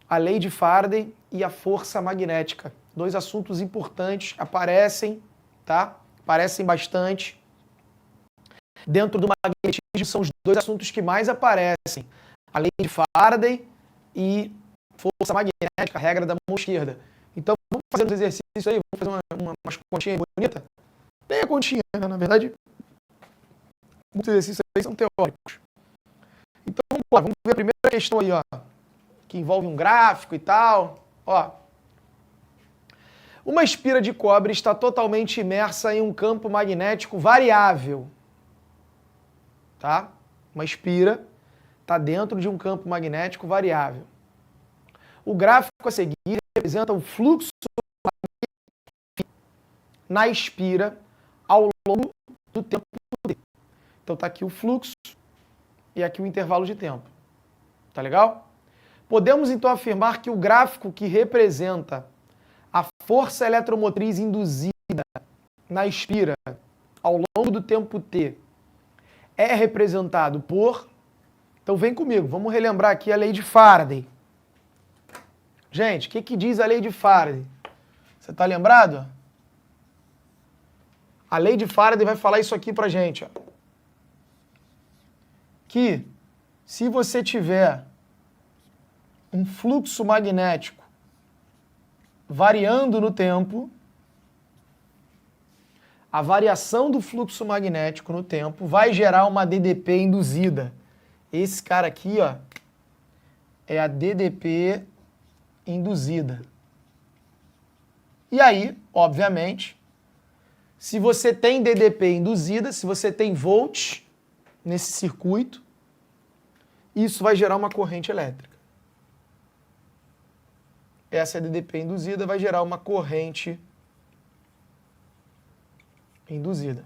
a lei de Faraday e a força magnética. Dois assuntos importantes, aparecem, tá? Aparecem bastante. Dentro do magnetismo são os dois assuntos que mais aparecem. A lei de Faraday e força magnética, a regra da mão esquerda. Então, vamos fazer uns exercícios aí, vamos fazer umas continhas bonitas. Nem a continha, né? Na verdade, muitos exercícios aí são teóricos. Então, vamos lá, vamos ver a primeira questão aí, ó, que envolve um gráfico e tal. Ó, uma espira de cobre está totalmente imersa em um campo magnético variável. Tá? Uma espira está dentro de um campo magnético variável. O gráfico a seguir representa o fluxo na espira ao longo do tempo. Então está aqui o fluxo e aqui o intervalo de tempo. Tá legal? Podemos então afirmar que o gráfico que representa a força eletromotriz induzida na espira ao longo do tempo t é representado por... Então vem comigo, vamos relembrar aqui a lei de Faraday. Gente, o que diz a lei de Faraday? Você está lembrado? A lei de Faraday vai falar isso aqui pra gente. Ó. Que se você tiver um fluxo magnético variando no tempo, a variação do fluxo magnético no tempo vai gerar uma DDP induzida. Esse cara aqui, ó, é a DDP induzida. E aí, obviamente, se você tem DDP induzida, se você tem volts nesse circuito, isso vai gerar uma corrente elétrica. Essa é a DDP induzida, vai gerar uma corrente induzida.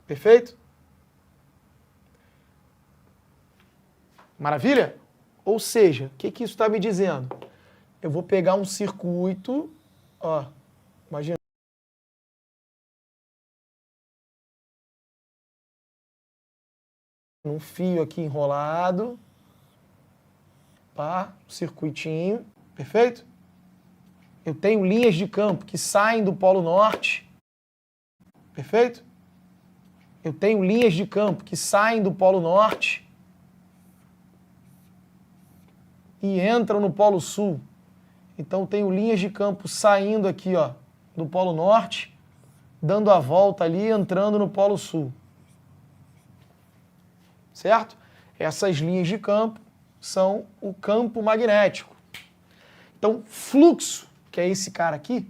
Perfeito? Maravilha? Ou seja, o que isso está me dizendo? Eu vou pegar um circuito, ó, imagina. Um fio aqui enrolado, pá, um circuitinho, perfeito? Eu tenho linhas de campo que saem do Polo Norte, perfeito? Eu tenho linhas de campo que saem do Polo Norte e entram no Polo Sul. Então, tenho linhas de campo saindo aqui, ó, do Polo Norte, dando a volta ali e entrando no Polo Sul. Certo? Essas linhas de campo são o campo magnético. Então, fluxo, que é esse cara aqui,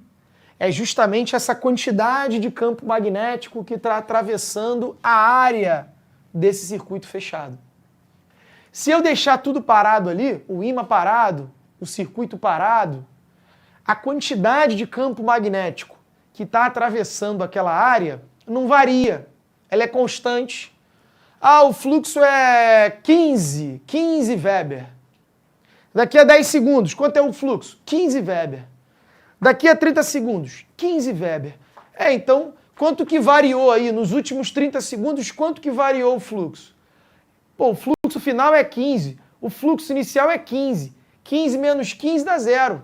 é justamente essa quantidade de campo magnético que está atravessando a área desse circuito fechado. Se eu deixar tudo parado ali, o ímã parado, o circuito parado, a quantidade de campo magnético que está atravessando aquela área não varia, ela é constante. Ah, o fluxo é 15 Weber. Daqui a 10 segundos, quanto é o fluxo? 15 Weber. Daqui a 30 segundos, 15 Weber. Então, quanto que variou aí nos últimos 30 segundos, quanto que variou o fluxo? Pô, o fluxo final é 15, o fluxo inicial é 15. 15 menos 15 dá 0.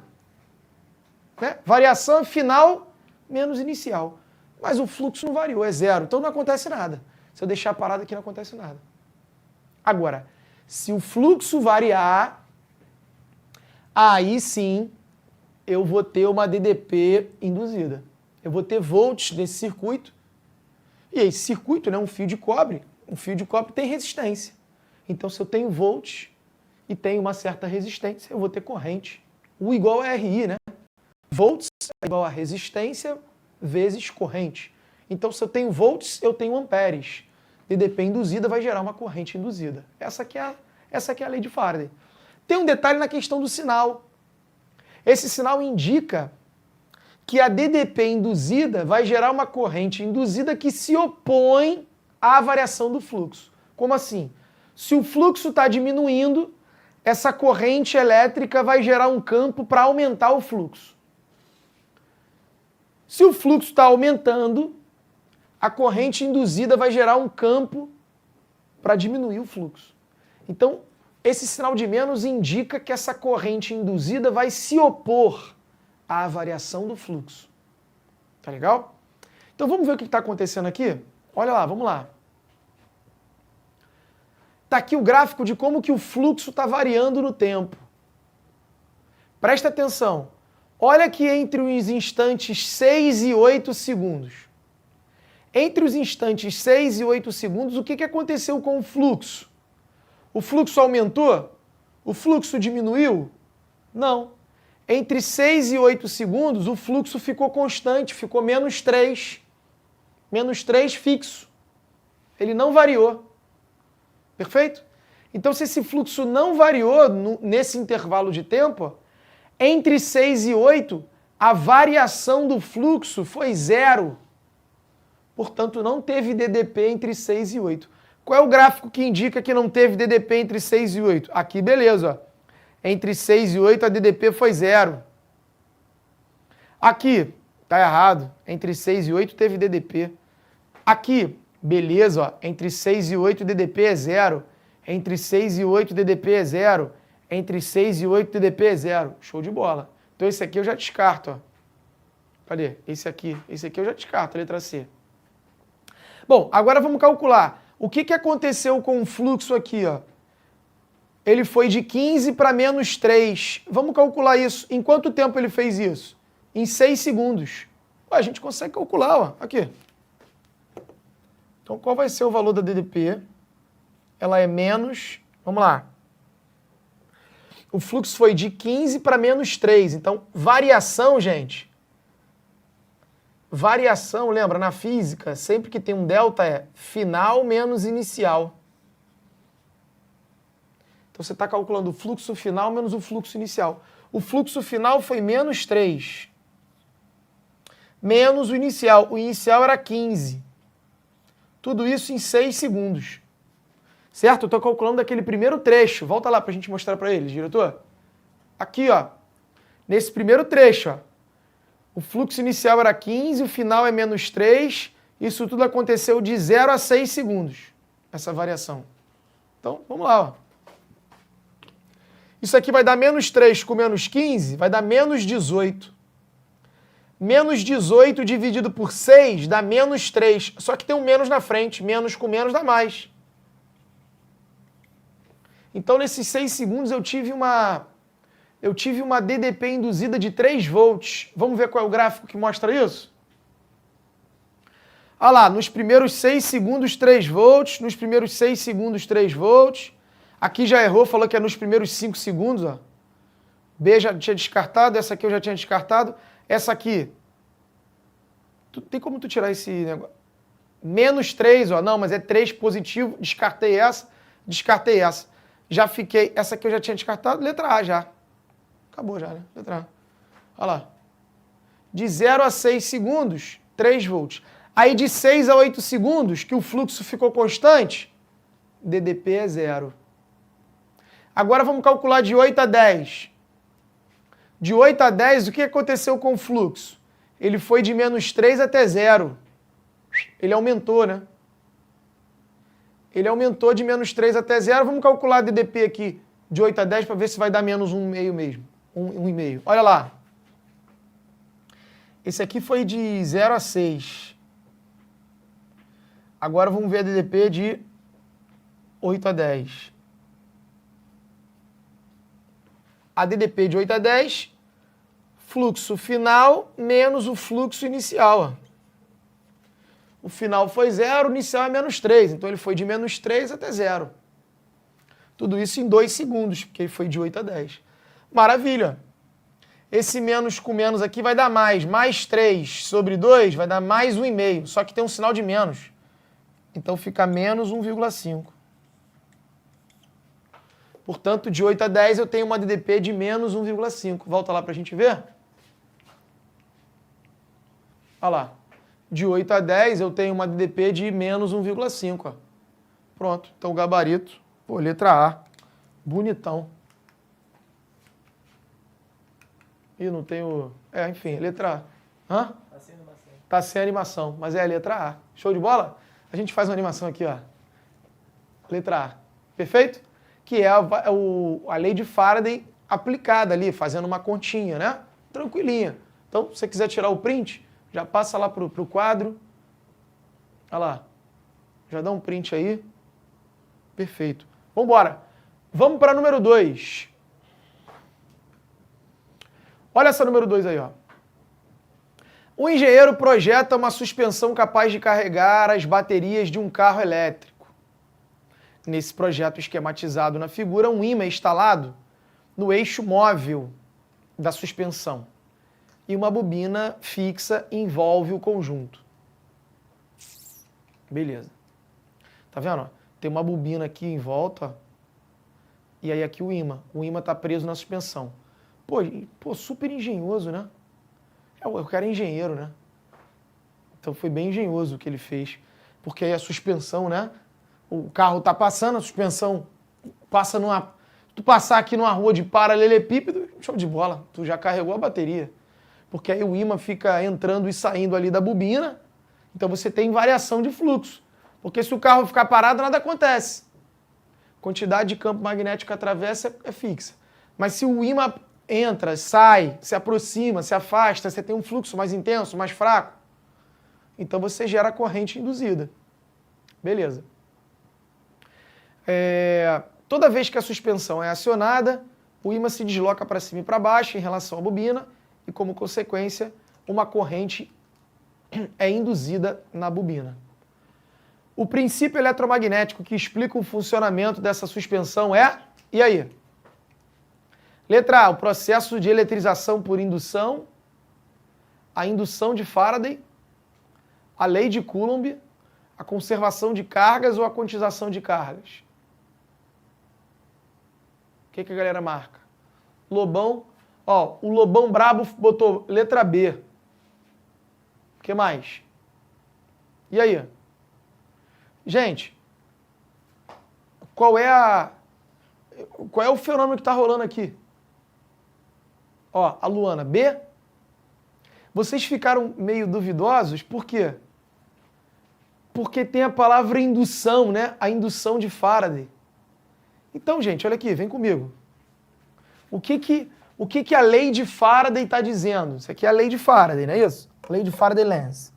Né? Variação final menos inicial. Mas o fluxo não variou, é 0. Então não acontece nada. Se eu deixar parado aqui, não acontece nada. Agora, se o fluxo variar, aí sim eu vou ter uma DDP induzida. Eu vou ter volts nesse circuito. E esse circuito, né, um fio de cobre tem resistência. Então, se eu tenho volts e tenho uma certa resistência, eu vou ter corrente. U igual a RI, né? Volts é igual a resistência vezes corrente. Então, se eu tenho volts, eu tenho amperes. DDP induzida vai gerar uma corrente induzida. Essa aqui é a lei de Faraday. Tem um detalhe na questão do sinal. Esse sinal indica que a DDP induzida vai gerar uma corrente induzida que se opõe à variação do fluxo. Como assim? Se o fluxo está diminuindo, essa corrente elétrica vai gerar um campo para aumentar o fluxo. Se o fluxo está aumentando, a corrente induzida vai gerar um campo para diminuir o fluxo. Então, esse sinal de menos indica que essa corrente induzida vai se opor à variação do fluxo. Tá legal? Então vamos ver o que está acontecendo aqui? Olha lá, vamos lá. Está aqui o gráfico de como que o fluxo está variando no tempo. Presta atenção. Olha que entre os instantes 6 e 8 segundos. Entre os instantes 6 e 8 segundos, o que aconteceu com o fluxo? O fluxo aumentou? O fluxo diminuiu? Não. Entre 6 e 8 segundos, o fluxo ficou constante, ficou menos 3. Menos 3 fixo. Ele não variou. Perfeito? Então, se esse fluxo não variou nesse intervalo de tempo, entre 6 e 8, a variação do fluxo foi 0. Portanto, não teve DDP entre 6 e 8. Qual é o gráfico que indica que não teve DDP entre 6 e 8? Aqui, beleza. Ó. Entre 6 e 8, a DDP foi 0. Aqui, tá errado. Entre 6 e 8 teve DDP. Aqui, beleza. Ó. Entre 6 e 8, DDP é 0. Entre 6 e 8, DDP é 0. Entre 6 e 8, DDP é 0. Show de bola. Então esse aqui eu já descarto. Ó. Cadê? Esse aqui eu já descarto, a letra C. Bom, agora vamos calcular. O que aconteceu com o fluxo aqui? Ó? Ele foi de 15 para menos 3. Vamos calcular isso. Em quanto tempo ele fez isso? Em 6 segundos. Ué, a gente consegue calcular. Ó. Aqui. Então qual vai ser o valor da DDP? Ela é menos... Vamos lá. O fluxo foi de 15 para menos 3. Então, variação, gente. Variação, lembra, na física, sempre que tem um delta é final menos inicial. Então, você está calculando o fluxo final menos o fluxo inicial. O fluxo final foi menos 3. Menos o inicial. O inicial era 15. Tudo isso em 6 segundos. Certo? Eu estou calculando aquele primeiro trecho. Volta lá para a gente mostrar para eles, diretor. Aqui, ó. Nesse primeiro trecho, ó. O fluxo inicial era 15, o final é menos 3. Isso tudo aconteceu de 0 a 6 segundos. Essa variação. Então, vamos lá, ó. Isso aqui vai dar menos 3 com menos 15, vai dar menos 18. Menos 18 dividido por 6 dá menos 3. Só que tem um menos na frente. Menos com menos dá mais. Então, nesses 6 segundos, eu tive uma DDP induzida de 3 volts. Vamos ver qual é o gráfico que mostra isso? Olha lá, nos primeiros 6 segundos, 3 volts. Nos primeiros 6 segundos, 3 volts. Aqui já errou, falou que é nos primeiros 5 segundos. Ó. B já tinha descartado, essa aqui eu já tinha descartado. Essa aqui, tem como tu tirar esse negócio? Menos 3, ó. Não, mas é 3 positivo. Descartei essa, descartei essa. Já fiquei, essa aqui eu já tinha descartado, letra A já. Acabou já, né? Letra A. Olha lá. De 0 a 6 segundos, 3 volts. Aí de 6 a 8 segundos, que o fluxo ficou constante, DDP é 0. Agora vamos calcular de 8 a 10. De 8 a 10, o que aconteceu com o fluxo? Ele foi de menos 3 até 0. Ele aumentou, né? Ele aumentou de menos 3 até 0. Vamos calcular a DDP aqui de 8 a 10 para ver se vai dar menos 1,5 mesmo. 1,5. Olha lá. Esse aqui foi de 0 a 6. Agora vamos ver a DDP de 8 a 10. A DDP de 8 a 10, fluxo final menos o fluxo inicial. O final foi 0, o inicial é menos 3. Então ele foi de menos 3 até 0. Tudo isso em 2 segundos, porque ele foi de 8 a 10. Maravilha. Esse menos com menos aqui vai dar mais. Mais 3 sobre 2 vai dar mais 1,5. Só que tem um sinal de menos. Então fica menos 1,5. Portanto, de 8 a 10 eu tenho uma DDP de menos 1,5. Volta lá para a gente ver. Olha lá. De 8 a 10 eu tenho uma DDP de menos 1,5. Pronto. Então o gabarito, pô, letra A. Bonitão. Ih, não tenho... enfim, letra A. Hã? Tá sem animação. Tá sem animação, mas é a letra A. Show de bola? A gente faz uma animação aqui, ó. Letra A. Perfeito? que é a lei de Faraday aplicada ali, fazendo uma continha, né? Tranquilinha. Então, se você quiser tirar o print, já passa lá pro quadro. Olha lá. Já dá um print aí. Perfeito. Vamos embora. Vamos para número 2. Olha essa número 2 aí, ó. O engenheiro projeta uma suspensão capaz de carregar as baterias de um carro elétrico. Nesse projeto esquematizado na figura, um ímã é instalado no eixo móvel da suspensão e uma bobina fixa envolve o conjunto. Beleza. Tá vendo? Ó? Tem uma bobina aqui em volta, ó, e aí aqui o ímã. O ímã está preso na suspensão. Pô, super engenhoso, né? O cara é engenheiro, né? Então foi bem engenhoso o que ele fez. Porque aí a suspensão, né? O carro tá passando, a suspensão passa numa... Tu passar aqui numa rua de paralelepípedo, show de bola, tu já carregou a bateria. Porque aí o ímã fica entrando e saindo ali da bobina, então você tem variação de fluxo. Porque se o carro ficar parado, nada acontece. Quantidade de campo magnético que atravessa é fixa. Mas se o ímã entra, sai, se aproxima, se afasta, você tem um fluxo mais intenso, mais fraco, então você gera corrente induzida. Beleza. Toda vez que a suspensão é acionada, o ímã se desloca para cima e para baixo em relação à bobina e, como consequência, uma corrente é induzida na bobina. O princípio eletromagnético que explica o funcionamento dessa suspensão é... E aí? Letra A, o processo de eletrização por indução, a indução de Faraday, a lei de Coulomb, a conservação de cargas ou a quantização de cargas. O que a galera marca? Lobão, ó, o Lobão Brabo botou letra B. O que mais? E aí? Gente, qual é o fenômeno que está rolando aqui? Ó, a Luana, B. Vocês ficaram meio duvidosos, por quê? Porque tem a palavra indução, né? A indução de Faraday. Então, gente, olha aqui, vem comigo. O que a lei de Faraday está dizendo? Isso aqui é a lei de Faraday, não é isso? Lei de Faraday-Lenz.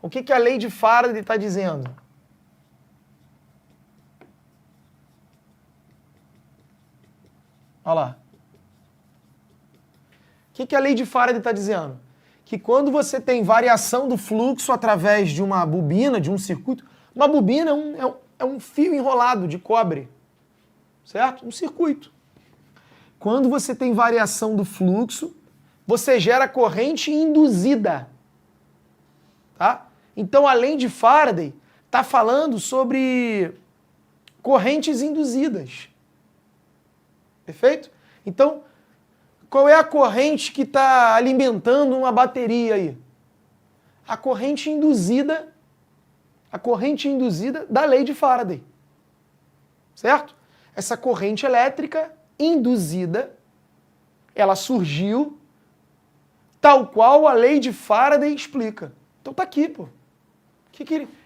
O que a lei de Faraday está dizendo? Olha lá. O que a lei de Faraday está dizendo? Que quando você tem variação do fluxo através de uma bobina, de um circuito, uma bobina é um fio enrolado de cobre, certo? Um circuito. Quando você tem variação do fluxo, você gera corrente induzida, tá? Então a lei de Faraday está falando sobre correntes induzidas. Perfeito? Então, qual é a corrente que está alimentando uma bateria aí? A corrente induzida da lei de Faraday. Certo? Essa corrente elétrica induzida, ela surgiu tal qual a lei de Faraday explica. Então tá aqui, pô.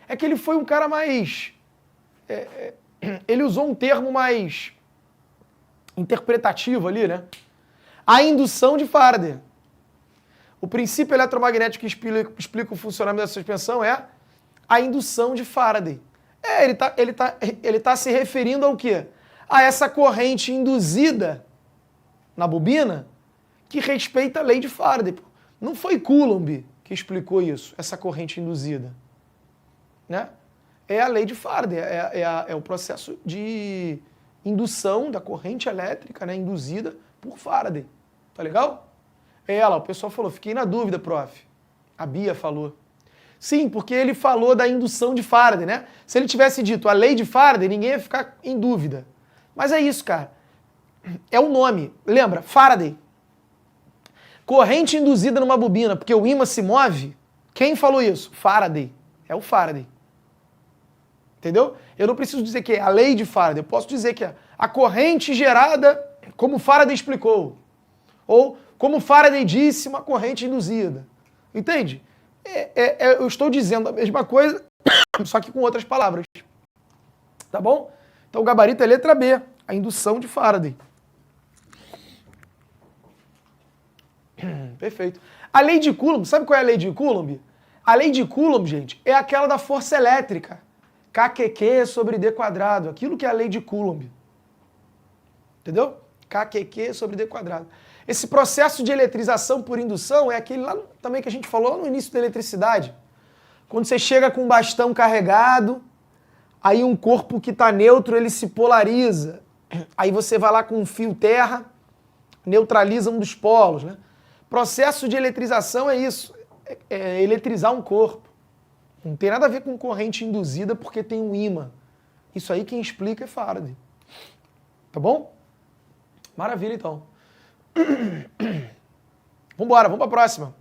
É que ele foi um cara mais... ele usou um termo mais interpretativo ali, né? A indução de Faraday. O princípio eletromagnético que explica o funcionamento da suspensão é a indução de Faraday. Ele tá se referindo ao quê? A essa corrente induzida na bobina que respeita a lei de Faraday. Não foi Coulomb que explicou isso, essa corrente induzida. Né? É a lei de Faraday, é o processo de indução da corrente elétrica, né, induzida por Faraday. Tá legal? O pessoal falou, fiquei na dúvida, prof. A Bia falou. Sim, porque ele falou da indução de Faraday, né? Se ele tivesse dito a lei de Faraday, ninguém ia ficar em dúvida. Mas é isso, cara. É o nome. Lembra? Faraday. Corrente induzida numa bobina, porque o ímã se move. Quem falou isso? Faraday. É o Faraday. Entendeu? Eu não preciso dizer que é a lei de Faraday. Eu posso dizer que é a corrente gerada, como Faraday explicou. Ou, como Faraday disse, uma corrente induzida. Entende? Eu estou dizendo a mesma coisa, só que com outras palavras. Tá bom? Então o gabarito é letra B. a indução de Faraday. Perfeito. A lei de Coulomb, sabe qual é a lei de Coulomb? A lei de Coulomb, gente, é aquela da força elétrica. KQQ sobre D quadrado. Aquilo que é a lei de Coulomb. Entendeu? KQQ sobre D quadrado. Esse processo de eletrização por indução é aquele lá também que a gente falou no início da eletricidade. Quando você chega com um bastão carregado, aí um corpo que está neutro, ele se polariza. Aí você vai lá com um fio terra, neutraliza um dos polos, né? Processo de eletrização é isso, é eletrizar um corpo. Não tem nada a ver com corrente induzida porque tem um ímã. Isso aí quem explica é Faraday. Tá bom? Maravilha, então. Vambora, vamos para a próxima.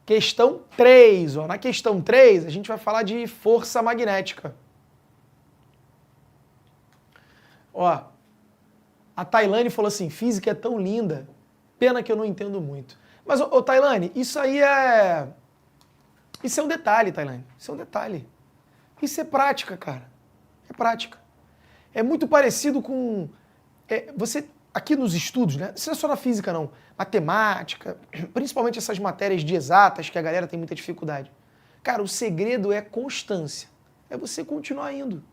Questão 3. Ó. Na questão 3, a gente vai falar de força magnética. Ó, a Tailane falou assim, física é tão linda, pena que eu não entendo muito. Mas, ô Tailane, isso aí é... Isso é um detalhe, Tailane. Isso é um detalhe. Isso é prática, cara. É prática. É muito parecido com... você, aqui nos estudos, né? Isso não é só na física, não. Matemática, principalmente essas matérias de exatas que a galera tem muita dificuldade. Cara, o segredo é constância. É você continuar indo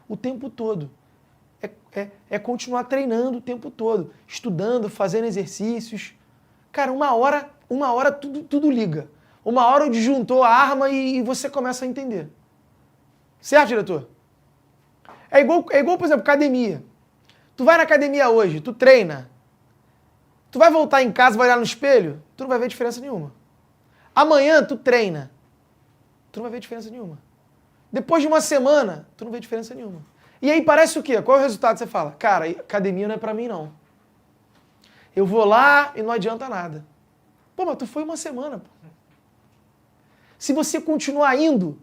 o tempo todo. É continuar treinando o tempo todo. Estudando, fazendo exercícios. Cara, uma hora tudo liga. Uma hora o disjuntor arma e você começa a entender. Certo, diretor? É igual, por exemplo, academia. Tu vai na academia hoje, tu treina. Tu vai voltar em casa, vai olhar no espelho, tu não vai ver diferença nenhuma. Amanhã tu treina. Tu não vai ver diferença nenhuma. Depois de uma semana, tu não vê diferença nenhuma. E aí parece o quê? Qual é o resultado? Você fala, cara, academia não é pra mim não. Eu vou lá e não adianta nada. Pô, mas tu foi uma semana, pô. Se você continuar indo,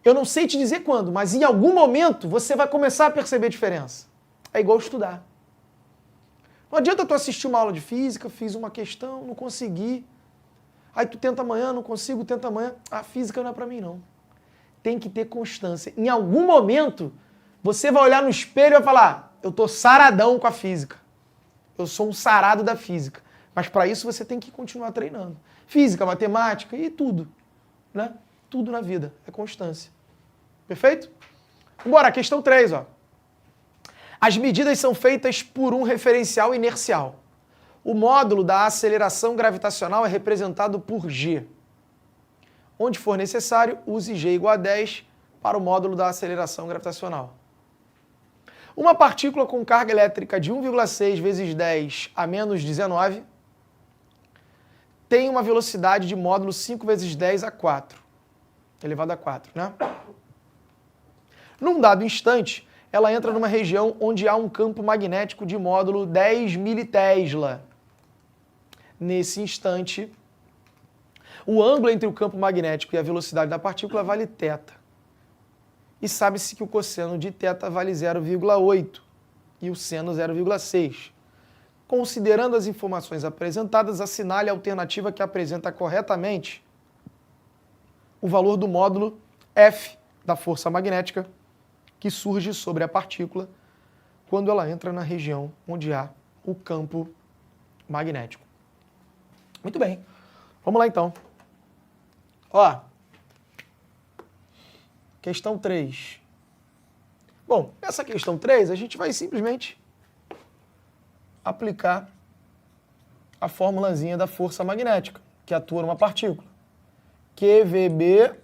eu não sei te dizer quando, mas em algum momento você vai começar a perceber a diferença. É igual estudar. Não adianta tu assistir uma aula de física, fiz uma questão, não consegui. Aí tu tenta amanhã, não consigo, tenta amanhã. A física não é pra mim não. Tem que ter constância. Em algum momento, você vai olhar no espelho e vai falar, eu tô saradão com a física. Eu sou um sarado da física. Mas para isso você tem que continuar treinando. Física, matemática e tudo. Né? Tudo na vida. É constância. Perfeito? Bora, questão 3, ó. As medidas são feitas por um referencial inercial. O módulo da aceleração gravitacional é representado por G. Onde for necessário, use G igual a 10 para o módulo da aceleração gravitacional. Uma partícula com carga elétrica de 1,6 vezes 10 a menos 19 tem uma velocidade de módulo 5 vezes 10 a 4, elevado a 4, né? Num dado instante, ela entra numa região onde há um campo magnético de módulo 10 militesla. Nesse instante, o ângulo entre o campo magnético e a velocidade da partícula vale θ. E sabe-se que o cosseno de θ vale 0,8 e o seno 0,6. Considerando as informações apresentadas, assinale a alternativa que apresenta corretamente o valor do módulo F da força magnética que surge sobre a partícula quando ela entra na região onde há o campo magnético. Muito bem. Vamos lá então. Ó, questão 3. Bom, essa questão 3 a gente vai simplesmente aplicar a formulazinha da força magnética que atua numa partícula. QVB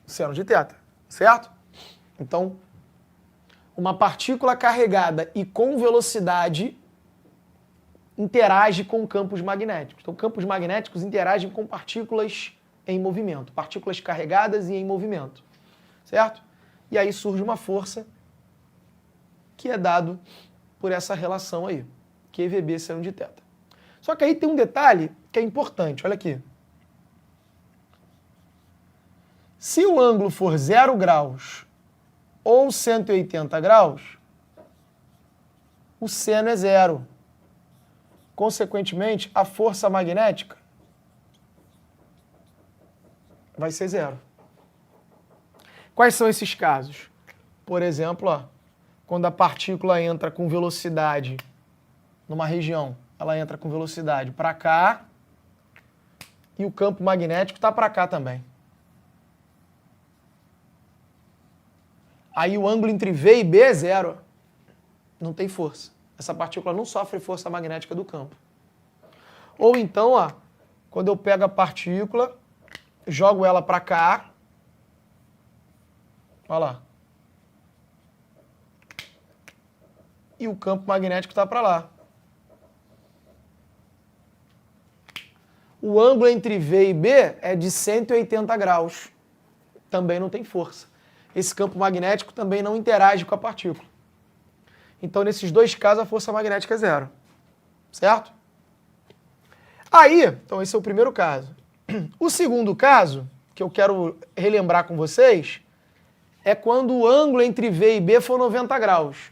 seno de θ, certo? Então, uma partícula carregada e com velocidade interage com campos magnéticos. Então, campos magnéticos interagem com partículas em movimento, partículas carregadas e em movimento, certo? E aí surge uma força que é dado por essa relação aí, QVB seno de θ. Só que aí tem um detalhe que é importante, olha aqui. Se o ângulo for 0 graus ou 180 graus, o seno é 0. Consequentemente, a força magnética vai ser 0. Quais são esses casos? por exemplo, ó, quando a partícula entra com velocidade numa região, ela entra com velocidade para cá e o campo magnético está para cá também. Aí o ângulo entre V e B é zero. Não tem força. Essa partícula não sofre força magnética do campo. Ou então, ó, quando eu pego a partícula, jogo ela para cá, olha lá, e o campo magnético está para lá. O ângulo entre V e B é de 180 graus. Também não tem força. Esse campo magnético também não interage com a partícula. Então, nesses dois casos, a força magnética é zero. Certo? Aí, então esse é o primeiro caso. O segundo caso, que eu quero relembrar com vocês, é quando o ângulo entre V e B for 90 graus.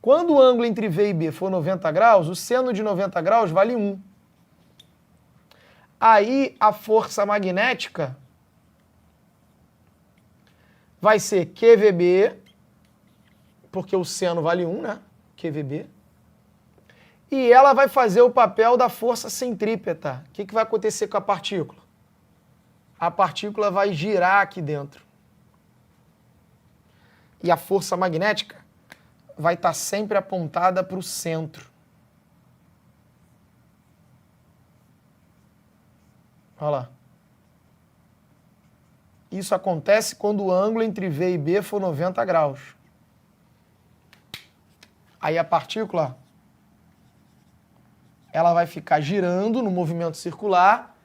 Quando o ângulo entre V e B for 90 graus, o seno de 90 graus vale 1. Aí a força magnética vai ser QVB, porque o seno vale 1, né? QVB. E ela vai fazer o papel da força centrípeta. O que vai acontecer com a partícula? A partícula vai girar aqui dentro. E a força magnética vai estar sempre apontada para o centro. Olha lá. Isso acontece quando o ângulo entre V e B for 90 graus. Aí a partícula, ela vai ficar girando no movimento circular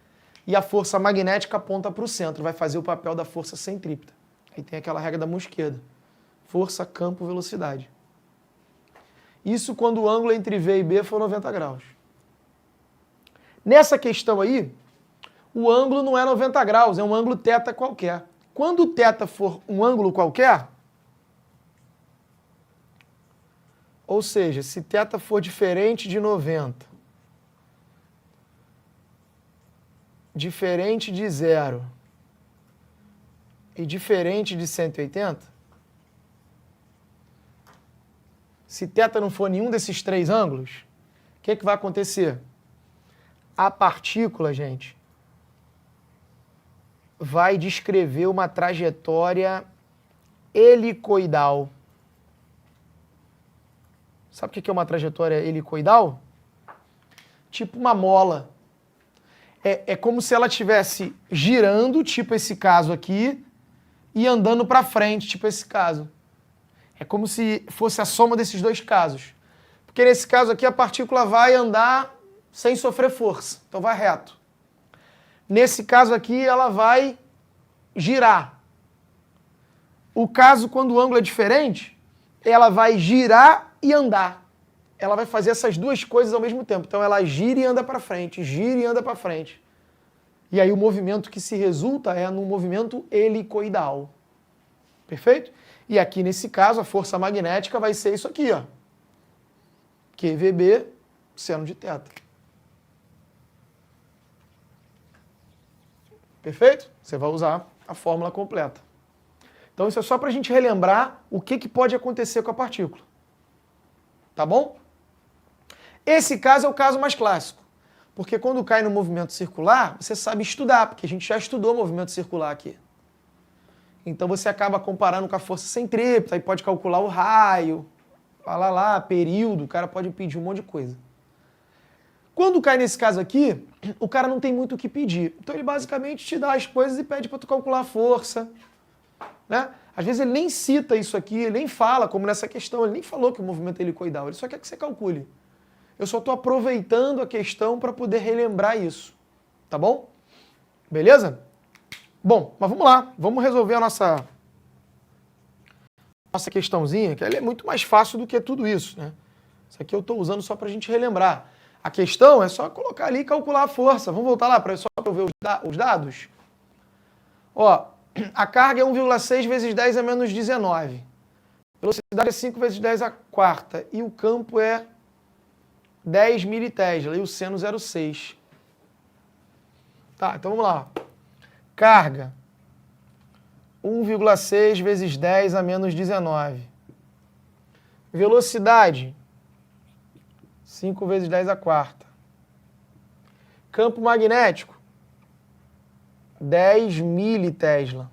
e a força magnética aponta para o centro, vai fazer o papel da força centrípeta. Aí tem aquela regra da Mosqueda. Força, campo, velocidade. Isso quando o ângulo entre V e B for 90 graus. Nessa questão aí, o ângulo não é 90 graus, é um ângulo θ qualquer. Quando o θ for um ângulo qualquer, ou seja, se θ for diferente de 90, diferente de 0 e diferente de 180, se θ não for nenhum desses três ângulos, o que vai acontecer? A partícula, gente, vai descrever uma trajetória helicoidal. Sabe o que é uma trajetória helicoidal? Tipo uma mola. É como se ela estivesse girando, tipo esse caso aqui, e andando para frente, tipo esse caso. É como se fosse a soma desses dois casos. Porque nesse caso aqui a partícula vai andar sem sofrer força, então vai reto. Nesse caso aqui ela vai girar. O caso quando o ângulo é diferente, ela vai girar e andar. Ela vai fazer essas duas coisas ao mesmo tempo. Então ela gira e anda para frente, gira e anda para frente. E aí o movimento que se resulta é num movimento helicoidal. Perfeito? E aqui nesse caso a força magnética vai ser isso aqui, ó. QVB, seno de θ. Perfeito? Você vai usar a fórmula completa. Então isso é só para a gente relembrar o que pode acontecer com a partícula. Tá bom? Esse caso é o caso mais clássico. Porque quando cai no movimento circular, você sabe estudar, porque a gente já estudou movimento circular aqui. Então você acaba comparando com a força centrípeta, aí pode calcular o raio, período, o cara pode pedir um monte de coisa. Quando cai nesse caso aqui, o cara não tem muito o que pedir. Então ele basicamente te dá as coisas e pede para tu calcular a força. Né? Às vezes ele nem cita isso aqui, ele nem fala, como nessa questão, ele nem falou que o movimento é helicoidal, ele só quer que você calcule. Eu só estou aproveitando a questão para poder relembrar isso. Tá bom? Beleza? Bom, mas vamos lá, vamos resolver a nossa questãozinha, que ela é muito mais fácil do que tudo isso, né? Isso aqui eu estou usando só para a gente relembrar. A questão é só colocar ali e calcular a força. Vamos voltar lá só para eu ver os dados? Ó, a carga é 1,6 vezes 10 a menos 19. Velocidade é 5 vezes 10 a quarta. E o campo é 10 militesla. E o seno 0,6. Tá, então vamos lá. Carga 1,6 vezes 10 a menos 19. Velocidade, 5 vezes 10 a quarta. Campo magnético, 10 militesla.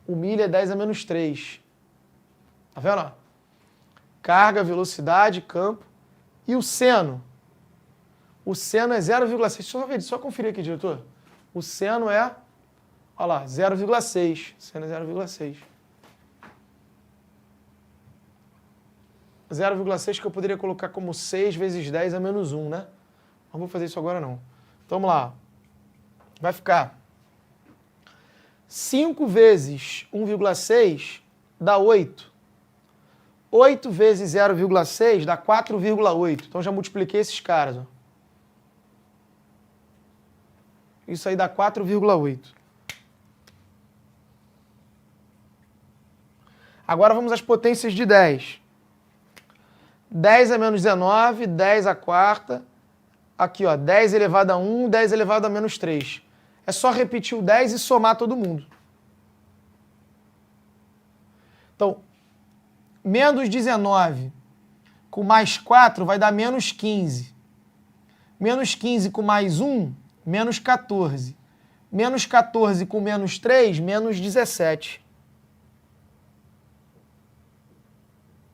O milha é 10 a menos 3. Tá vendo? Carga, velocidade, campo. E o seno? O seno é 0,6. Só conferir aqui, diretor. O seno é, olha lá, 0,6. O seno é 0,6. 0,6 que eu poderia colocar como 6 vezes 10 a menos 1, né? Não vou fazer isso agora, não. Então, vamos lá. Vai ficar 5 vezes 1,6 dá 8. 8 vezes 0,6 dá 4,8. Então, já multipliquei esses caras. Ó. Isso aí dá 4,8. Agora vamos às potências de 10. 10 a menos 19, 10 a quarta. Aqui, ó, 10 elevado a 1, 10 elevado a menos 3. É só repetir o 10 e somar todo mundo. Então, menos 19 com mais 4 vai dar menos 15. Menos 15 com mais 1, menos 14. Menos 14 com menos 3, menos 17.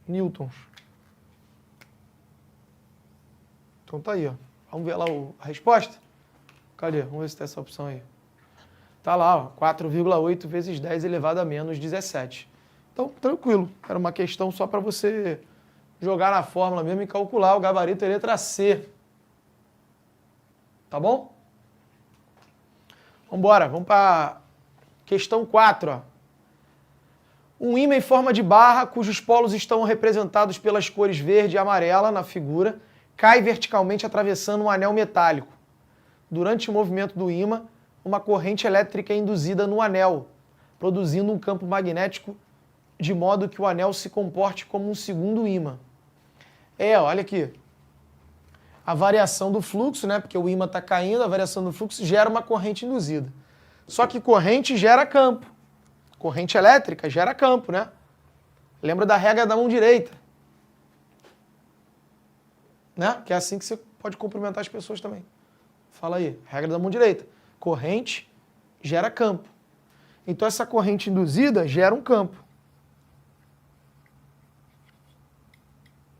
Newtons. Então tá aí, ó. Vamos ver lá a resposta? Cadê? Vamos ver se tem essa opção aí. Tá lá, ó. 4,8 vezes 10 elevado a menos 17. Então, tranquilo. Era uma questão só para você jogar na fórmula mesmo e calcular o gabarito da letra C. Tá bom? Vamos embora. Vamos para questão 4, ó. Um ímã em forma de barra, cujos polos estão representados pelas cores verde e amarela na figura, cai verticalmente atravessando um anel metálico. Durante o movimento do ímã, uma corrente elétrica é induzida no anel, produzindo um campo magnético de modo que o anel se comporte como um segundo ímã. Olha aqui. A variação do fluxo, né? Porque o ímã está caindo, a variação do fluxo gera uma corrente induzida. Só que corrente gera campo. Corrente elétrica gera campo, né? Lembra da regra da mão direita. Né? Que é assim que você pode cumprimentar as pessoas também. Fala aí, regra da mão direita. Corrente gera campo. Então essa corrente induzida gera um campo.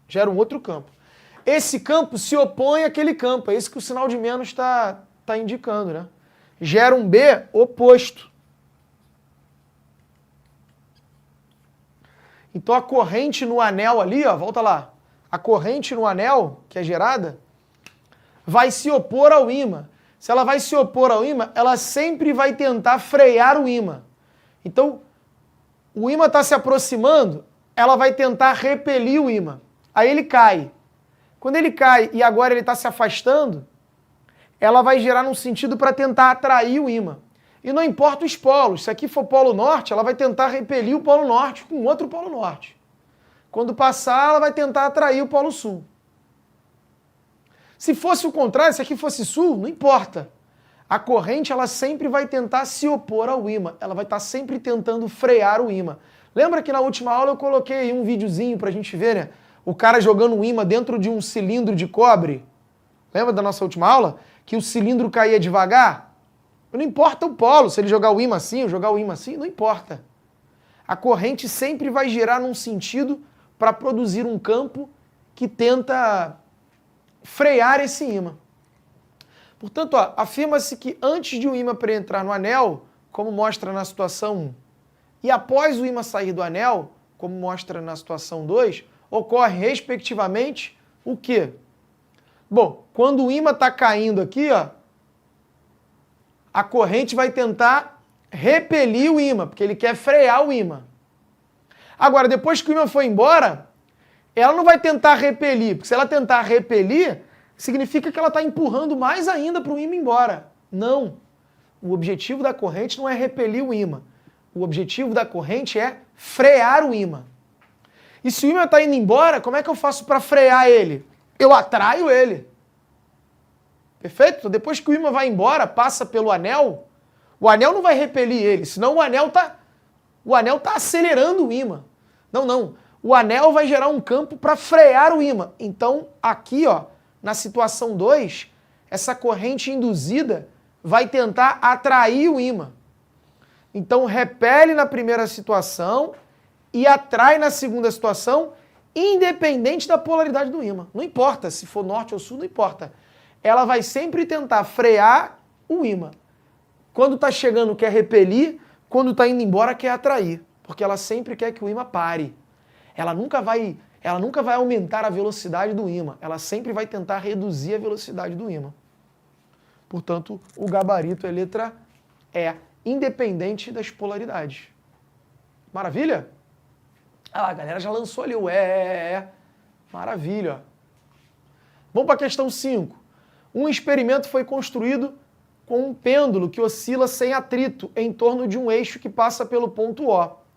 Gera um outro campo. Esse campo se opõe àquele campo. É isso que o sinal de menos está indicando, né? Gera um B oposto. Então a corrente no anel ali, ó, volta lá. A corrente no anel, que é gerada, vai se opor ao ímã. Se ela vai se opor ao ímã, ela sempre vai tentar frear o ímã. Então, o ímã está se aproximando, ela vai tentar repelir o ímã. Aí ele cai. Quando ele cai e agora ele está se afastando, ela vai gerar num sentido para tentar atrair o ímã. E não importa os polos. Se aqui for polo norte, ela vai tentar repelir o polo norte com outro polo norte. Quando passar, ela vai tentar atrair o polo sul. Se fosse o contrário, se aqui fosse sul, não importa. A corrente, ela sempre vai tentar se opor ao ímã. Ela vai estar sempre tentando frear o ímã. Lembra que na última aula eu coloquei aí um videozinho pra gente ver, né? O cara jogando um ímã dentro de um cilindro de cobre. Lembra da nossa última aula? Que o cilindro caía devagar? Não importa o polo, se ele jogar o ímã assim ou jogar o ímã assim, não importa. A corrente sempre vai girar num sentido para produzir um campo que tenta frear esse ímã. Portanto, afirma-se que antes de o ímã entrar no anel, como mostra na situação 1, e após o ímã sair do anel, como mostra na situação 2, ocorre, respectivamente, o quê? Bom, quando o ímã está caindo aqui, ó, a corrente vai tentar repelir o ímã, porque ele quer frear o ímã. Agora, depois que o ímã foi embora, ela não vai tentar repelir, porque se ela tentar repelir, significa que ela está empurrando mais ainda para o ímã embora. Não. O objetivo da corrente não é repelir o ímã. O objetivo da corrente é frear o ímã. E se o ímã está indo embora, como é que eu faço para frear ele? Eu atraio ele. Perfeito? Então, depois que o ímã vai embora, passa pelo anel, O anel não vai repelir ele, senão o anel tá acelerando o ímã. Não. O anel vai gerar um campo para frear o ímã. Então, aqui, ó, na situação 2, essa corrente induzida vai tentar atrair o ímã. Então, repele na primeira situação e atrai na segunda situação, independente da polaridade do ímã. Não importa se for norte ou sul, não importa. Ela vai sempre tentar frear o ímã. Quando está chegando, quer repelir. Quando está indo embora, quer atrair. Porque ela sempre quer que o ímã pare. Ela nunca vai aumentar a velocidade do ímã. Ela sempre vai tentar reduzir a velocidade do ímã. Portanto, o gabarito é letra E, independente das polaridades. Maravilha? Ah lá, a galera já lançou ali o E. Maravilha. Vamos para a questão 5. Um experimento foi construído com um pêndulo que oscila sem atrito em torno de um eixo que passa pelo ponto O.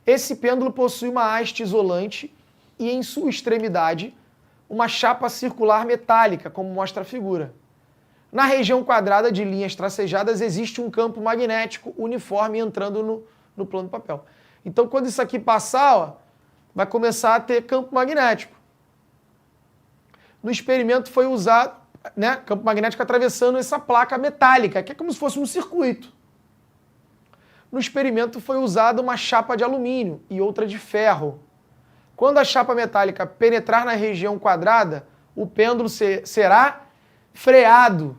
Esse pêndulo possui uma haste isolante e em sua extremidade uma chapa circular metálica, como mostra a figura. Na região quadrada de linhas tracejadas existe um campo magnético uniforme entrando no plano do papel. Então, quando isso aqui passar, ó, vai começar a ter campo magnético. No experimento foi usado, né, campo magnético atravessando essa placa metálica, que é como se fosse um circuito. No experimento foi usada uma chapa de alumínio e outra de ferro. Quando a chapa metálica penetrar na região quadrada, o pêndulo será freado.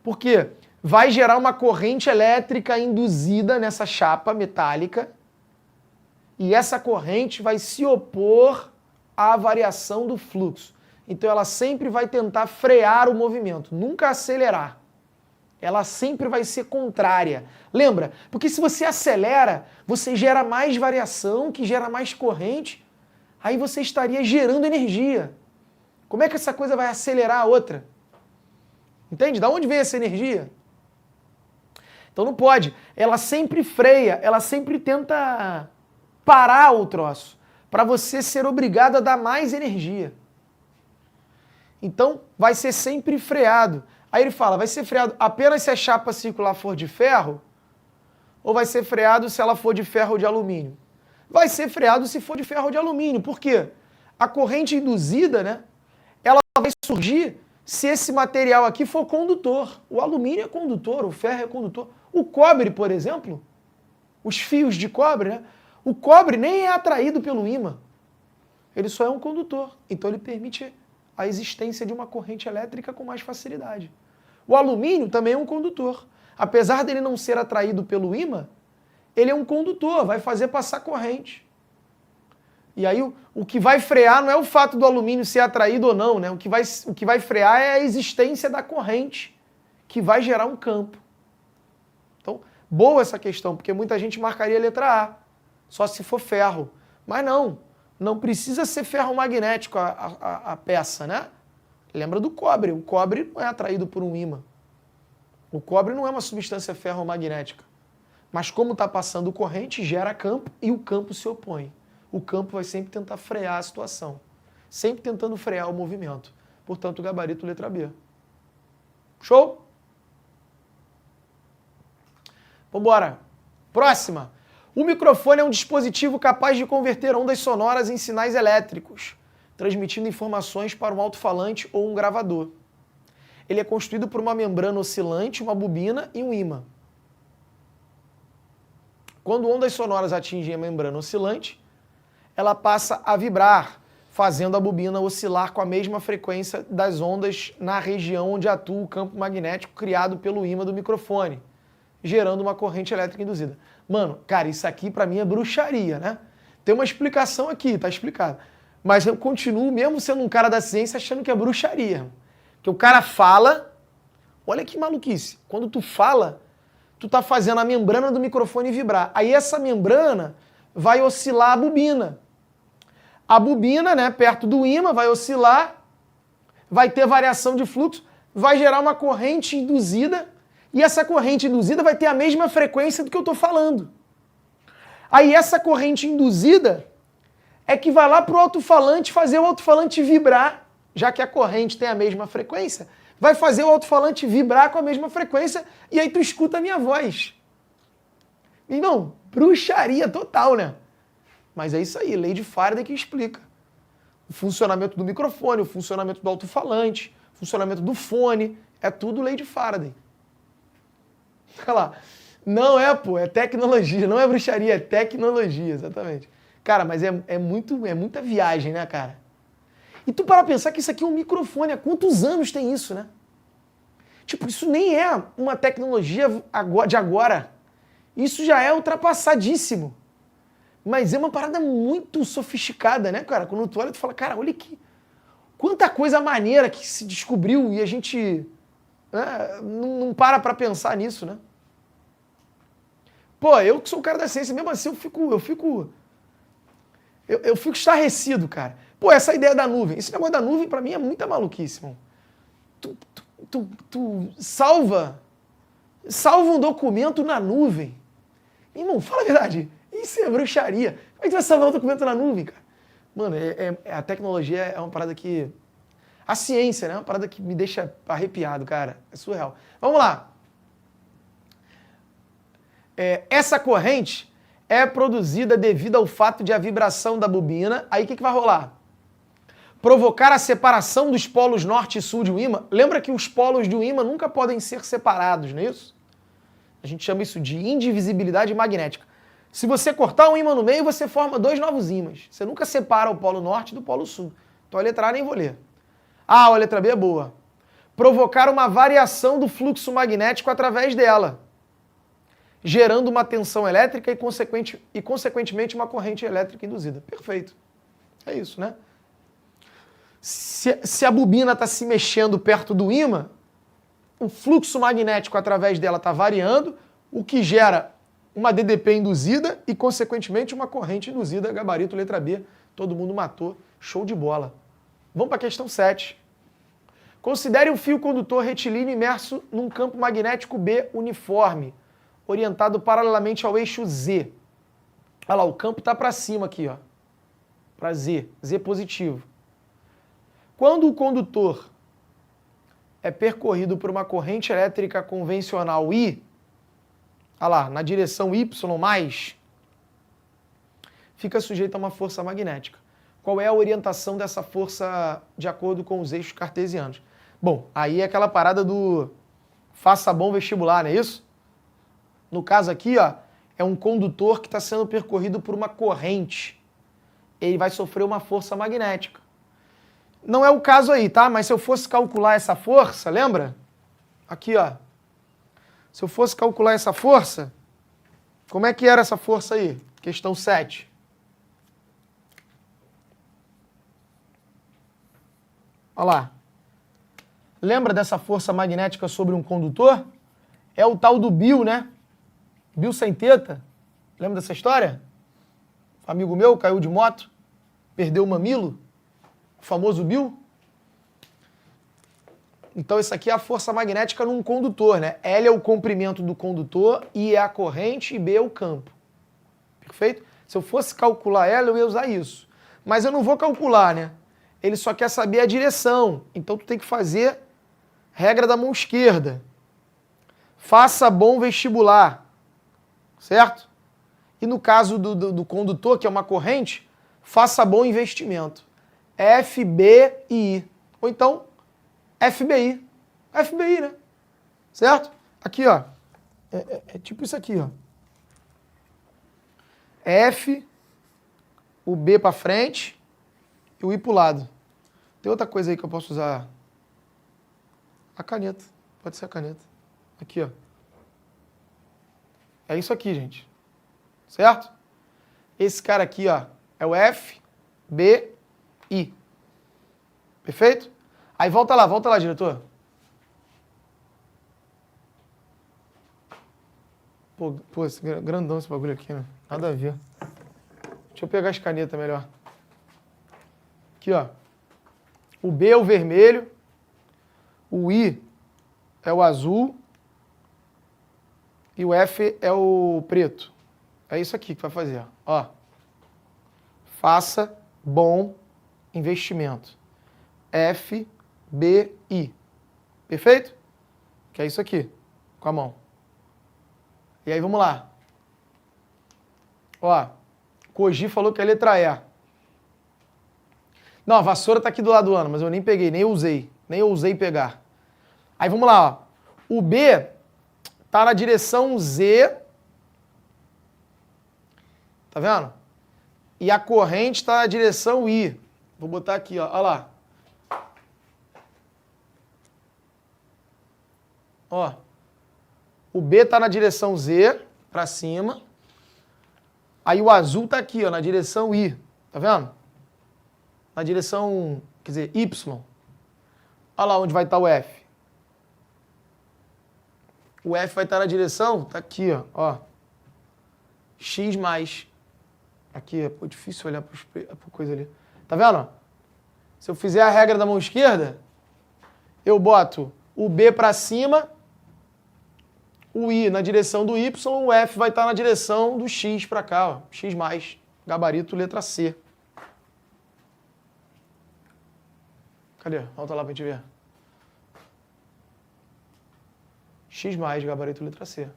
Por quê? Vai gerar uma corrente elétrica induzida nessa chapa metálica e essa corrente vai se opor à variação do fluxo. Então ela sempre vai tentar frear o movimento, nunca acelerar. Ela sempre vai ser contrária. Lembra? Porque se você acelera, você gera mais variação, que gera mais corrente, aí você estaria gerando energia. Como é que essa coisa vai acelerar a outra? Entende? Da onde vem essa energia? Então não pode. Ela sempre freia, ela sempre tenta parar o troço, para você ser obrigado a dar mais energia. Então vai ser sempre freado. Aí ele fala, vai ser freado apenas se a chapa circular for de ferro? Ou vai ser freado se ela for de ferro ou de alumínio? Vai ser freado se for de ferro ou de alumínio. Por quê? A corrente induzida, né, ela vai surgir se esse material aqui for condutor. O alumínio é condutor, o ferro é condutor. O cobre, por exemplo, os fios de cobre, né, o cobre nem é atraído pelo ímã. Ele só é um condutor. Então ele permite a existência de uma corrente elétrica com mais facilidade. O alumínio também é um condutor. Apesar dele não ser atraído pelo ímã, ele é um condutor, vai fazer passar corrente. E aí o que vai frear não é o fato do alumínio ser atraído ou não, né? O que vai frear é a existência da corrente, que vai gerar um campo. Então, boa essa questão, porque muita gente marcaria a letra A, só se for ferro. Mas não precisa ser ferro magnético a peça, né? Lembra do cobre. O cobre não é atraído por um ímã. O cobre não é uma substância ferromagnética. Mas como está passando corrente, gera campo e o campo se opõe. O campo vai sempre tentar frear a situação. Sempre tentando frear o movimento. Portanto, gabarito letra B. Show? Vambora. Próxima. O microfone é um dispositivo capaz de converter ondas sonoras em sinais elétricos, transmitindo informações para um alto-falante ou um gravador. Ele é construído por uma membrana oscilante, uma bobina e um ímã. Quando ondas sonoras atingem a membrana oscilante, ela passa a vibrar, fazendo a bobina oscilar com a mesma frequência das ondas na região onde atua o campo magnético criado pelo ímã do microfone, gerando uma corrente elétrica induzida. Mano, cara, isso aqui pra mim é bruxaria, né? Tem uma explicação aqui, tá explicado. Mas eu continuo, mesmo sendo um cara da ciência, achando que é bruxaria. Que o cara fala, olha que maluquice, quando tu fala, tu tá fazendo a membrana do microfone vibrar. Aí essa membrana vai oscilar a bobina. A bobina, né, perto do ímã, vai oscilar, vai ter variação de fluxo, vai gerar uma corrente induzida, e essa corrente induzida vai ter a mesma frequência do que eu estou falando. Aí essa corrente induzida é que vai lá para o alto-falante fazer o alto-falante vibrar, já que a corrente tem a mesma frequência, vai fazer o alto-falante vibrar com a mesma frequência e aí tu escuta a minha voz. Irmão, bruxaria total, né? Mas é isso aí, lei de Faraday que explica. O funcionamento do microfone, o funcionamento do alto-falante, o funcionamento do fone, é tudo lei de Faraday. Olha lá. Não é, pô, é tecnologia, não é bruxaria, é tecnologia, exatamente. Cara, mas é muita viagem, né, cara? E tu para pensar que isso aqui é um microfone, há quantos anos tem isso, né? Tipo, isso nem é uma tecnologia de agora. Isso já é ultrapassadíssimo. Mas é uma parada muito sofisticada, né, cara? Quando tu olha, tu fala, cara, olha que... Quanta coisa maneira que se descobriu e a gente não para pensar nisso, né? Pô, eu que sou o cara da ciência, mesmo assim eu fico estarrecido, cara. Pô, essa ideia da nuvem, esse negócio da nuvem pra mim é muita maluquice, irmão. Tu salva um documento na nuvem. Irmão, fala a verdade, isso é bruxaria. Como é que tu vai salvar um documento na nuvem, cara? Mano, a tecnologia é uma parada que... A ciência, né? É uma parada que me deixa arrepiado, cara. É surreal. Vamos lá. Essa corrente é produzida devido ao fato de a vibração da bobina... Aí o que vai rolar? Provocar a separação dos polos norte e sul de um ímã. Lembra que os polos de um ímã nunca podem ser separados, não é isso? A gente chama isso de indivisibilidade magnética. Se você cortar um ímã no meio, você forma dois novos ímãs. Você nunca separa o polo norte do polo sul. Então a letra A nem vou ler. Ah, a letra B é boa. Provocar uma variação do fluxo magnético através dela, gerando uma tensão elétrica e consequentemente, uma corrente elétrica induzida. Perfeito. É isso, né? Se a bobina está se mexendo perto do ímã, o fluxo magnético através dela está variando, o que gera uma DDP induzida e, consequentemente, uma corrente induzida, gabarito, letra B. Todo mundo matou. Show de bola. Vamos para a questão 7. Considere um fio condutor retilíneo imerso num campo magnético B uniforme, orientado paralelamente ao eixo Z. Olha lá, o campo está para cima aqui, ó. Para Z. Z positivo. Quando o condutor é percorrido por uma corrente elétrica convencional I, olha lá, na direção Y+, fica sujeito a uma força magnética. Qual é a orientação dessa força de acordo com os eixos cartesianos? Bom, aí é aquela parada do faça bom vestibular, não é isso? No caso aqui, ó, é um condutor que está sendo percorrido por uma corrente. Ele vai sofrer uma força magnética. Não é o caso aí, tá? Mas se eu fosse calcular essa força, lembra? Aqui, ó. Se eu fosse calcular essa força, como é que era essa força aí? Questão 7. Olha lá. Lembra dessa força magnética sobre um condutor? É o tal do Bill, né? Bill sem teta. Lembra dessa história? Um amigo meu caiu de moto, perdeu o mamilo. O famoso Bill. Então isso aqui é a força magnética num condutor, né? L é o comprimento do condutor, I é a corrente e B é o campo. Perfeito? Se eu fosse calcular ela, eu ia usar isso. Mas eu não vou calcular, né? Ele só quer saber a direção. Então tu tem que fazer regra da mão esquerda. Faça bom vestibular. Certo? E no caso do condutor, que é uma corrente, faça bom investimento. FBI. Ou então, FBI. FBI, né? Certo? Aqui, ó. É tipo isso aqui, ó. F, o B para frente e o I para o lado. Tem outra coisa aí que eu posso usar. A caneta. Pode ser a caneta. Aqui, ó. É isso aqui, gente. Certo? Esse cara aqui, ó, é o F, B, I. Perfeito? Aí volta lá, diretor. Pô, esse grandão esse bagulho aqui, né? Nada a ver. Deixa eu pegar as canetas melhor. Aqui, ó. O B é o vermelho. O I é o azul. E o F é o preto. É isso aqui que vai fazer, ó. Faça bom investimento. FBI. Perfeito? Que é isso aqui, com a mão. E aí, vamos lá. Ó, Koji falou que é a letra E. Não, a vassoura tá aqui do lado do ano, mas eu nem peguei, nem usei. Nem ousei pegar. Aí, vamos lá, ó. O B tá na direção Z. Tá vendo? E a corrente tá na direção I. Vou botar aqui, ó. Olha lá. Ó. O B tá na direção Z, para cima. Aí o azul tá aqui, ó, na direção I. Tá vendo? Na direção, quer dizer, Y. Olha lá onde vai estar o F. O F vai estar na direção, tá aqui, ó. X mais. Aqui, é difícil olhar para coisa ali. Tá vendo? Se eu fizer a regra da mão esquerda, eu boto o B para cima, o I na direção do Y, o F vai estar na direção do X para cá, ó. X mais, gabarito letra C. Cadê? Volta lá pra gente ver. X mais, gabarito letra C.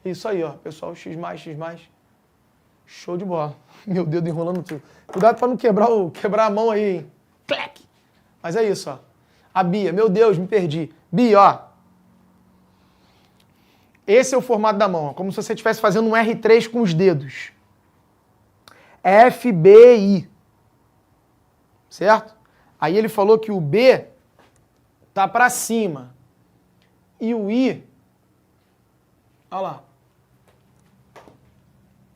Isso aí, ó, pessoal, X mais, X mais. Show de bola. Meu dedo enrolando tudo. Cuidado para não quebrar a mão aí, hein? Clac! Mas é isso, ó. A Bia, meu Deus, me perdi. Bia, ó. Esse é o formato da mão, ó, como se você estivesse fazendo um R3 com os dedos. F, B, I. Certo? Aí ele falou que o B tá para cima. E o I, olha lá.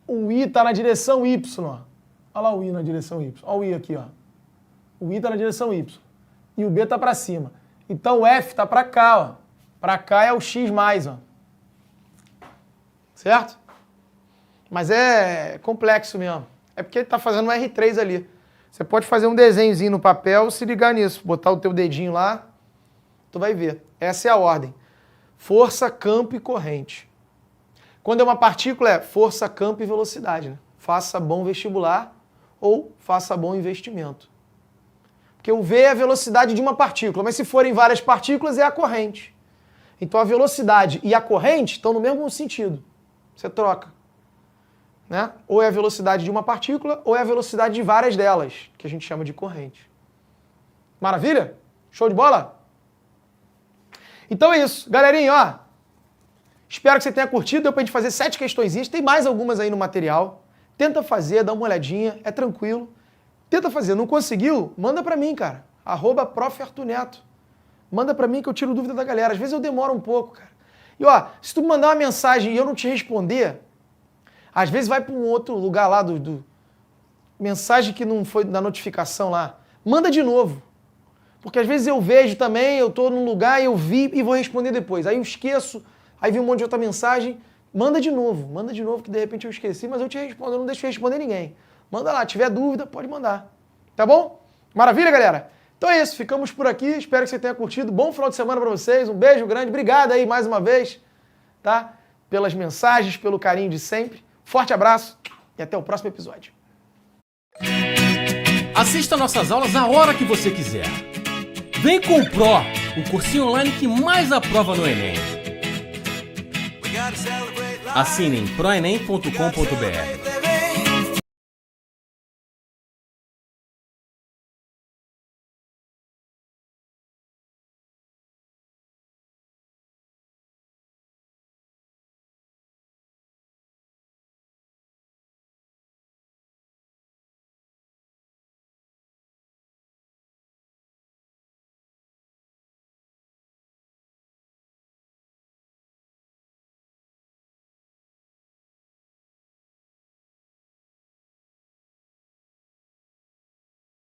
O I tá na direção Y, ó. Olha lá o I na direção Y. Olha o I aqui, ó. O I tá na direção Y. E o B tá para cima. Então o F tá para cá, ó. Para cá é o X mais, ó. Certo? Mas é complexo mesmo. É porque ele tá fazendo um R3 ali. Você pode fazer um desenhozinho no papel e se ligar nisso. Botar o teu dedinho lá, tu vai ver. Essa é a ordem. Força, campo e corrente. Quando é uma partícula, é força, campo e velocidade. Né? Faça bom vestibular ou faça bom investimento. Porque o V é a velocidade de uma partícula, mas se forem várias partículas, é a corrente. Então a velocidade e a corrente estão no mesmo sentido. Você troca. Né? Ou é a velocidade de uma partícula, ou é a velocidade de várias delas, que a gente chama de corrente. Maravilha? Show de bola? Então é isso. Galerinha, ó. Espero que você tenha curtido. Deu pra gente fazer 7 questõezinhas. Tem mais algumas aí no material. Tenta fazer, dá uma olhadinha. É tranquilo. Tenta fazer. Não conseguiu? Manda pra mim, cara. @profartuneto. Manda pra mim que eu tiro dúvida da galera. Às vezes eu demoro um pouco, cara. E ó, se tu me mandar uma mensagem e eu não te responder, às vezes vai para um outro lugar lá mensagem que não foi da notificação lá. Manda de novo. Porque às vezes eu vejo também, eu tô num lugar e eu vi e vou responder depois. Aí eu esqueço, aí vi um monte de outra mensagem. Manda de novo que de repente eu esqueci, mas eu te respondo, eu não deixo de responder ninguém. Manda lá, tiver dúvida, pode mandar. Tá bom? Maravilha, galera? Então é isso, ficamos por aqui. Espero que você tenha curtido. Bom final de semana para vocês. Um beijo grande. Obrigado aí mais uma vez, tá? Pelas mensagens, pelo carinho de sempre. Forte abraço e até o próximo episódio. Assista nossas aulas a hora que você quiser. Vem com o Pro, o cursinho online que mais aprova no Enem. Assinem proenem.com.br.